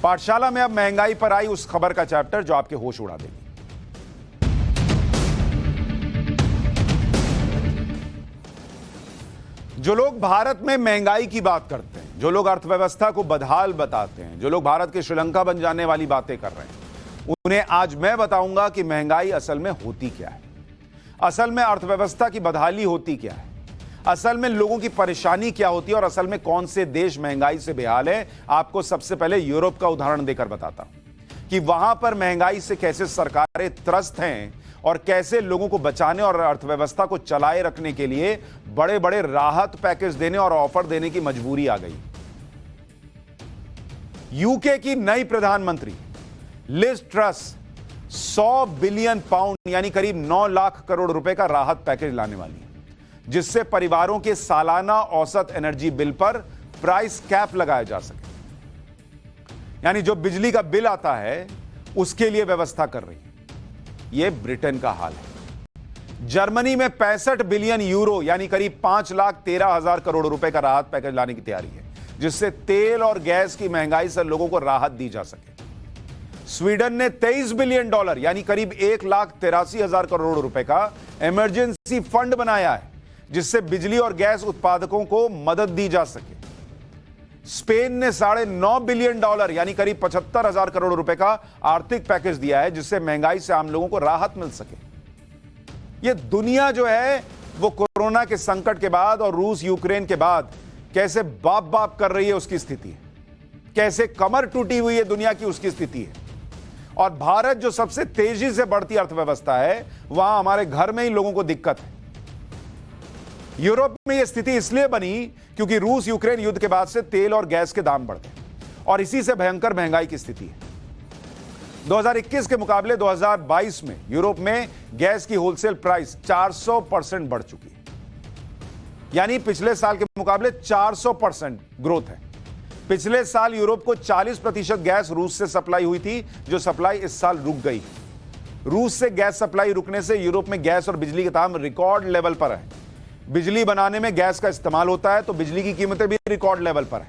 पाठशाला में अब महंगाई पर आई उस खबर का चैप्टर जो आपके होश उड़ा देगी। जो लोग भारत में महंगाई की बात करते हैं, जो लोग अर्थव्यवस्था को बदहाल बताते हैं, जो लोग भारत के श्रीलंका बन जाने वाली बातें कर रहे हैं, उन्हें आज मैं बताऊंगा कि महंगाई असल में होती क्या है, असल में अर्थव्यवस्था की बदहाली होती क्या है, असल में लोगों की परेशानी क्या होती है और असल में कौन से देश महंगाई से बेहाल है। आपको सबसे पहले यूरोप का उदाहरण देकर बताता हूं कि वहां पर महंगाई से कैसे सरकारें त्रस्त हैं और कैसे लोगों को बचाने और अर्थव्यवस्था को चलाए रखने के लिए बड़े बड़े राहत पैकेज देने और ऑफर देने की मजबूरी आ गई। यूके की नई प्रधानमंत्री लिज ट्रस 100 बिलियन पाउंड यानी करीब 9 लाख करोड़ रुपए का राहत पैकेज लाने वाली है, जिससे परिवारों के सालाना औसत एनर्जी बिल पर प्राइस कैप लगाया जा सके, यानी जो बिजली का बिल आता है उसके लिए व्यवस्था कर रही है। यह ब्रिटेन का हाल है। जर्मनी में 65 बिलियन यूरो यानी करीब 5,13,000 करोड़ रुपए का राहत पैकेज लाने की तैयारी है, जिससे तेल और गैस की महंगाई से लोगों को राहत दी जा सके। स्वीडन ने 23 बिलियन डॉलर यानी करीब 1,83,000 करोड़ रुपए का इमरजेंसी फंड बनाया है, जिससे बिजली और गैस उत्पादकों को मदद दी जा सके। स्पेन ने $9.5 बिलियन यानी करीब 75,000 करोड़ रुपए का आर्थिक पैकेज दिया है, जिससे महंगाई से आम लोगों को राहत मिल सके। यह दुनिया जो है वो कोरोना के संकट के बाद और रूस यूक्रेन के बाद कैसे बाप बाप कर रही है उसकी स्थिति है, कैसे कमर टूटी हुई है दुनिया की उसकी स्थिति है। और भारत जो सबसे तेजी से बढ़ती अर्थव्यवस्था है, वहां हमारे घर में ही लोगों को दिक्कत है। यूरोप में यह स्थिति इसलिए बनी क्योंकि रूस यूक्रेन युद्ध के बाद से तेल और गैस के दाम बढ़ गए और इसी से भयंकर महंगाई की स्थिति है। 2021 के मुकाबले 2022 में यूरोप में गैस की होलसेल प्राइस 400% बढ़ चुकी है, यानी पिछले साल के मुकाबले 400% ग्रोथ है। पिछले साल यूरोप को 40% गैस रूस से सप्लाई हुई थी, जो सप्लाई इस साल रुक गई। रूस से गैस सप्लाई रुकने से यूरोप में गैस और बिजली के दाम रिकॉर्ड लेवल पर है। बिजली बनाने में गैस का इस्तेमाल होता है तो बिजली की कीमतें भी रिकॉर्ड लेवल पर है।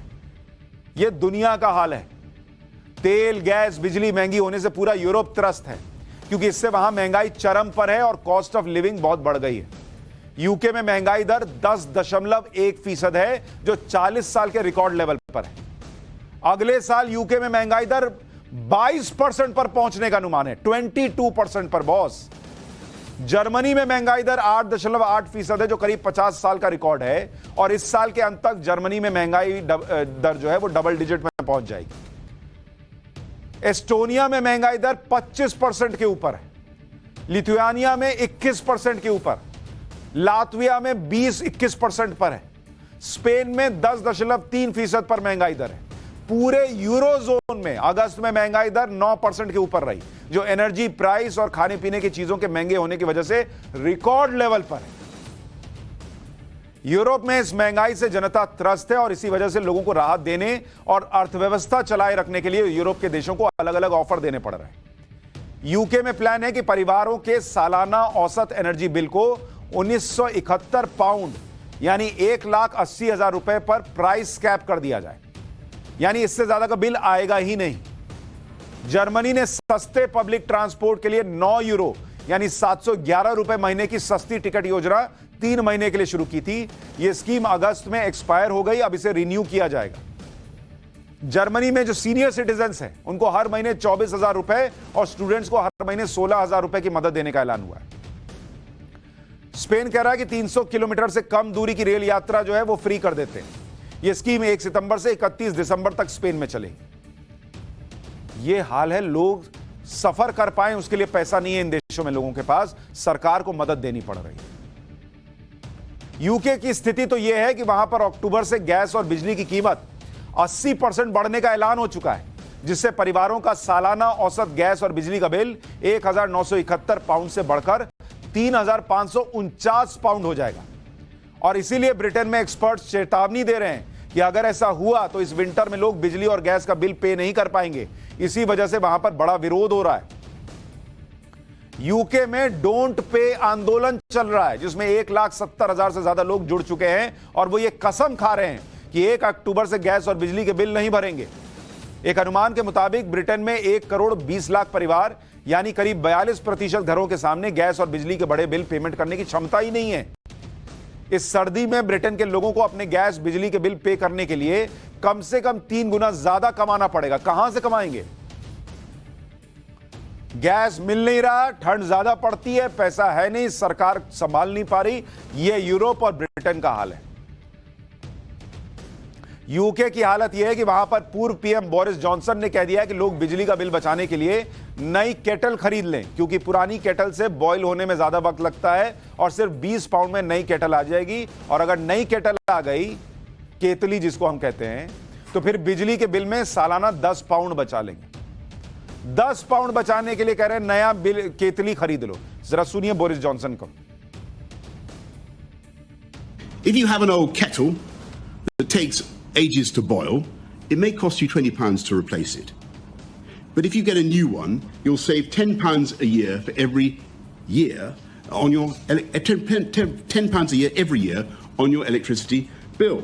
यह दुनिया का हाल है। तेल, गैस, बिजली महंगी होने से पूरा यूरोप त्रस्त है, क्योंकि इससे वहां महंगाई चरम पर है और कॉस्ट ऑफ लिविंग बहुत बढ़ गई है। यूके में महंगाई दर 10.1% है, जो 40 साल के रिकॉर्ड लेवल पर है। अगले साल यूके में महंगाई दर 22% पर पहुंचने का अनुमान है, 22% पर बॉस। जर्मनी में महंगाई दर 8.8% है, जो करीब 50 साल का रिकॉर्ड है, और इस साल के अंत तक जर्मनी में महंगाई दर जो है वो डबल डिजिट में पहुंच जाएगी। एस्टोनिया में महंगाई दर 25% के ऊपर है, लिथुआनिया में 21% के ऊपर, लातविया में 20-21% पर है, स्पेन में 10.3% पर महंगाई दर है। पूरे यूरोजोन में अगस्त में महंगाई दर 9% के ऊपर रही, जो एनर्जी प्राइस और खाने पीने की चीजों के महंगे होने की वजह से रिकॉर्ड लेवल पर है। यूरोप में इस महंगाई से जनता त्रस्त है और इसी वजह से लोगों को राहत देने और अर्थव्यवस्था चलाए रखने के लिए यूरोप के देशों को अलग अलग ऑफर देने पड़ रहे हैं। यूके में प्लान है कि परिवारों के सालाना औसत एनर्जी बिल को 1971 पाउंड यानी 1,80,000 रुपए पर प्राइस कैप कर दिया जाए, यानी इससे ज्यादा का बिल आएगा ही नहीं। जर्मनी ने सस्ते पब्लिक ट्रांसपोर्ट के लिए 9 यूरो यानी 711 रुपए महीने की सस्ती टिकट योजना 3 महीने के लिए शुरू की थी। यह स्कीम अगस्त में एक्सपायर हो गई, अब इसे रिन्यू किया जाएगा। जर्मनी में जो सीनियर सिटीजन्स हैं उनको हर महीने 24,000 रुपए और स्टूडेंट्स को हर महीने 16,000 रुपए की मदद देने का ऐलान हुआ है। स्पेन कह रहा है कि 300 किलोमीटर से कम दूरी की रेल यात्रा जो है वो फ्री कर देते हैं। यह स्कीम 1 सितंबर से 31 दिसंबर तक स्पेन में चलेगी। यह हाल है, लोग सफर कर पाए उसके लिए पैसा नहीं है इन देशों में लोगों के पास, सरकार को मदद देनी पड़ रही है। यूके की स्थिति तो यह है कि वहां पर अक्टूबर से गैस और बिजली की कीमत 80% बढ़ने का ऐलान हो चुका है, जिससे परिवारों का सालाना औसत गैस और बिजली का बिल 1,971 पाउंड से बढ़कर 3,549 पाउंड हो जाएगा। और इसीलिए ब्रिटेन में एक्सपर्ट्स चेतावनी दे रहे हैं कि अगर ऐसा हुआ तो इस विंटर में लोग बिजली और गैस का बिल पे नहीं कर पाएंगे। इसी वजह से वहां पर बड़ा विरोध हो रहा है। यूके में डोंट पे आंदोलन चल रहा है, जिसमें 1,70,000 से ज्यादा लोग जुड़ चुके हैं और वो ये कसम खा रहे हैं कि 1 अक्टूबर से गैस और बिजली के बिल नहीं भरेंगे। एक अनुमान के मुताबिक ब्रिटेन में 1 करोड़ 20 लाख परिवार यानी करीब 42% घरों के सामने गैस और बिजली के बड़े बिल पेमेंट करने की क्षमता ही नहीं है। इस सर्दी में ब्रिटेन के लोगों को अपने गैस बिजली के बिल पे करने के लिए कम से कम 3 गुना ज्यादा कमाना पड़ेगा। कहां से कमाएंगे? गैस मिल नहीं रहा, ठंड ज्यादा पड़ती है, पैसा है नहीं, सरकार संभाल नहीं पा रही। यह यूरोप और ब्रिटेन का हाल है। यूके की हालत यह है कि वहां पर पूर्व पीएम बोरिस जॉनसन ने कह दिया है कि लोग बिजली का बिल बचाने के लिए नई केटल खरीद लें, क्योंकि पुरानी केटल से बॉयल होने में ज्यादा वक्त लगता है और सिर्फ 20 पाउंड में नई केटल आ जाएगी। और अगर नई केटल आ गई, केतली जिसको हम कहते हैं, तो फिर बिजली के बिल में सालाना 10 पाउंड बचा लेंगे। 10 पाउंड बचाने के लिए कह रहे हैं नया बिल केतली खरीद लो। जरा सुनिए बोरिस जॉनसन को। If you have an old kettle that takes ages to boil, it may cost you £20 to replace it. But if you get a new one, you'll save £10 a year for every year on your £10 a year every year on your electricity bill.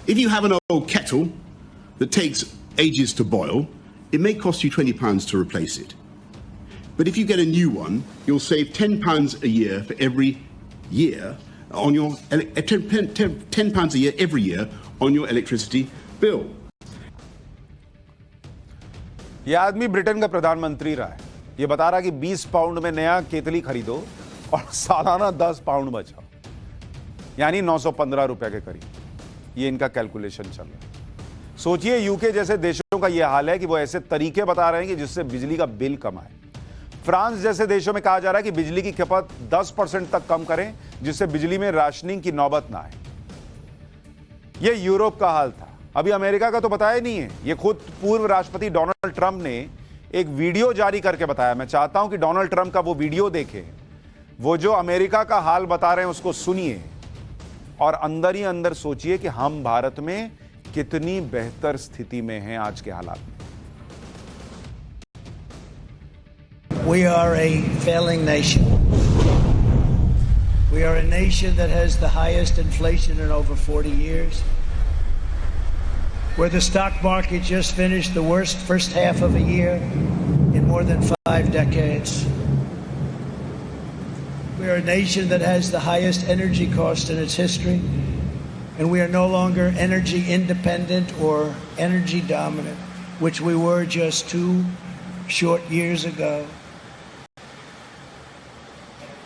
If you have an old kettle that takes ages to boil, it may cost you £20 to replace it. But if you get a new one, you'll save £10 a year for every year on your £10 a year every year on your electricity bill. यह आदमी Britain का प्रधानमंत्री रहा है। यह बता रहा कि 20 पाउंड में नया केतली खरीदो और सालाना 10 पाउंड बचाओ, यानी 915 रुपए के करीब। यह इनका कैलकुलेशन चल रहा है। सोचिए, यूके जैसे देशों का यह हाल है कि वो ऐसे तरीके बता रहे हैं कि जिससे बिजली का बिल कम आए। फ्रांस जैसे देशों में कहा जा रहा है कि बिजली की खपत 10% तक कम करें, जिससे बिजली में राशनिंग की नौबत ना आए। यह यूरोप का हाल था। अभी अमेरिका का तो बताया नहीं है। यह खुद पूर्व राष्ट्रपति डोनाल्ड ट्रंप ने एक वीडियो जारी करके बताया। मैं चाहता हूं कि डोनाल्ड ट्रंप का वो वीडियो देखें। वो जो अमेरिका का हाल बता रहे हैं उसको सुनिए और अंदर ही अंदर सोचिए कि हम भारत में कितनी बेहतर स्थिति में हैं आज के हालात में। We are a failing nation. We are a nation that has the highest inflation in over 40 years, where the stock market just finished the worst first half of a year in more than 5 decades. We are a nation that has the highest energy cost in its history, and we are no longer energy independent or energy dominant, which we were just 2 short years ago.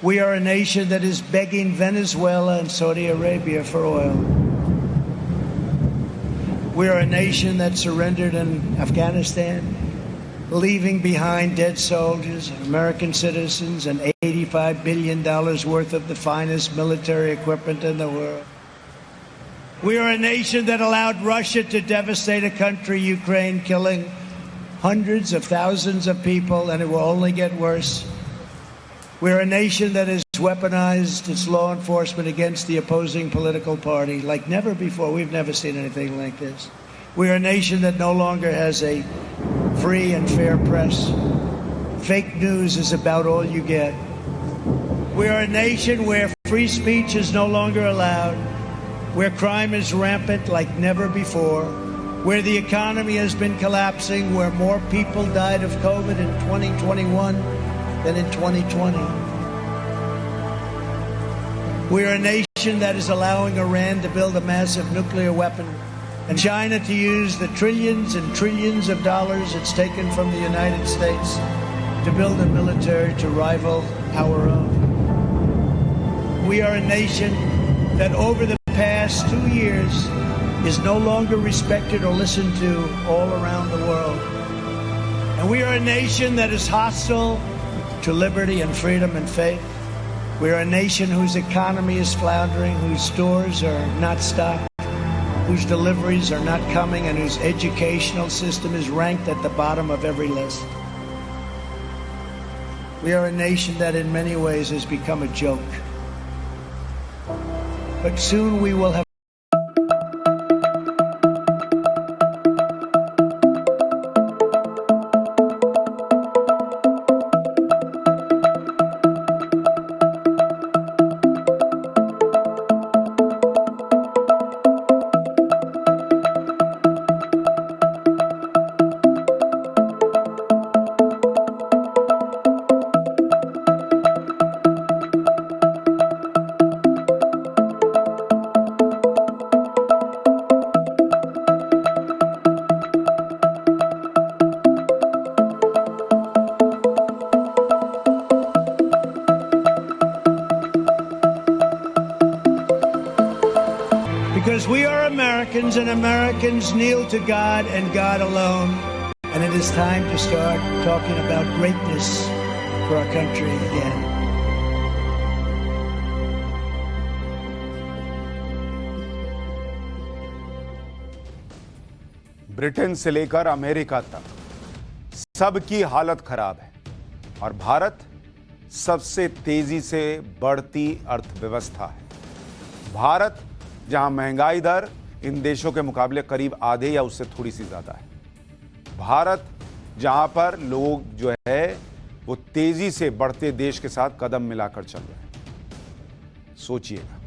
We are a nation that is begging Venezuela and Saudi Arabia for oil. We are a nation that surrendered in Afghanistan, leaving behind dead soldiers and American citizens and $85 billion worth of the finest military equipment in the world. We are a nation that allowed Russia to devastate a country, Ukraine, killing hundreds of thousands of people, and it will only get worse. We're a nation that has weaponized its law enforcement against the opposing political party like never before. We've never seen anything like this. We're a nation that no longer has a free and fair press. Fake news is about all you get. We are a nation where free speech is no longer allowed, where crime is rampant like never before, where the economy has been collapsing, where more people died of COVID in 2021 than in 2020. We are a nation that is allowing Iran to build a massive nuclear weapon and China to use the trillions and trillions of dollars it's taken from the United States to build a military to rival our own. We are a nation that over the past 2 years is no longer respected or listened to all around the world. And we are a nation that is hostile to liberty and freedom and faith. We are a nation whose economy is floundering, whose stores are not stocked, whose deliveries are not coming, and whose educational system is ranked at the bottom of every list. We are a nation that in many ways has become a joke. But soon we will have Americans kneel to God and God alone, and it is time to start talking about greatness for our country again. Britain से लेकर America तक सबकी हालत खराब है और भारत सबसे तेजी से बढ़ती अर्थव्यवस्था है। भारत जहां महंगाई दर इन देशों के मुकाबले करीब आधे या उससे थोड़ी सी ज्यादा है। भारत जहां पर लोग जो है वो तेजी से बढ़ते देश के साथ कदम मिलाकर चल रहे हैं। सोचिएगा।